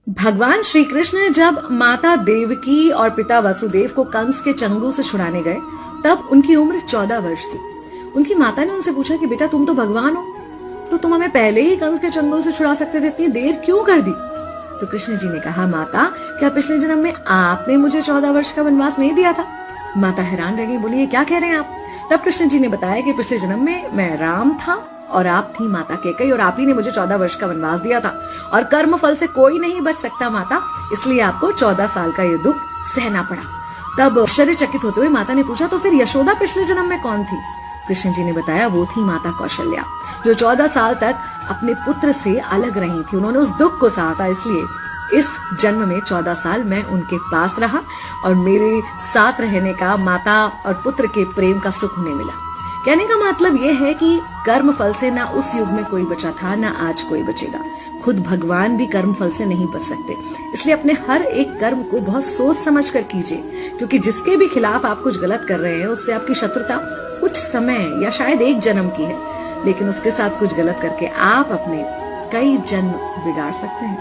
भगवान श्री कृष्ण जब माता देवकी और पिता वसुदेव को कंस के चंगुल से छुड़ाने गए तब उनकी उम्र 14 वर्ष थी। उनकी माता ने उनसे पूछा कि बेटा तुम तो भगवान हो, तो तुम हमें पहले ही कंस के चंगुल से छुड़ा सकते थे, इतनी देर क्यों कर दी? तो कृष्ण जी ने कहा, माता क्या पिछले जन्म में आपने मुझे 14 वर्ष का वनवास नहीं दिया था? माता हैरान रह गई, बोली ये क्या कह रहे हैं आप? तब कृष्ण जी ने बताया कि पिछले जन्म में मैं राम था और आप थी माता कैकेयी और आप ही ने मुझे 14 वर्ष का वनवास दिया था और कर्म फल से कोई नहीं बच सकता माता, इसलिए आपको 14 साल का ये दुख सहना पड़ा। तब आश्चर्यचकित होते हुए माता ने पूछा, तो फिर यशोदा पिछले जन्म में कौन थी? कृष्ण जी ने बताया, वो थी माता कौशल्या, जो 14 साल तक अपने पुत्र से अलग रही थी। उन्होंने उस दुख को सहा था, इसलिए इस जन्म में 14 साल मैं उनके पास रहा और मेरे साथ रहने का माता और पुत्र के प्रेम का सुख उन्हें मिला। कहने का मतलब यह है कि कर्म फल से ना उस युग में कोई बचा था, ना आज कोई बचेगा। खुद भगवान भी कर्म फल से नहीं बच सकते, इसलिए अपने हर एक कर्म को बहुत सोच समझ कर कीजिए, क्योंकि जिसके भी खिलाफ आप कुछ गलत कर रहे हैं उससे आपकी शत्रुता कुछ समय या शायद एक जन्म की है, लेकिन उसके साथ कुछ गलत करके आप अपने कई जन्म बिगाड़ सकते हैं।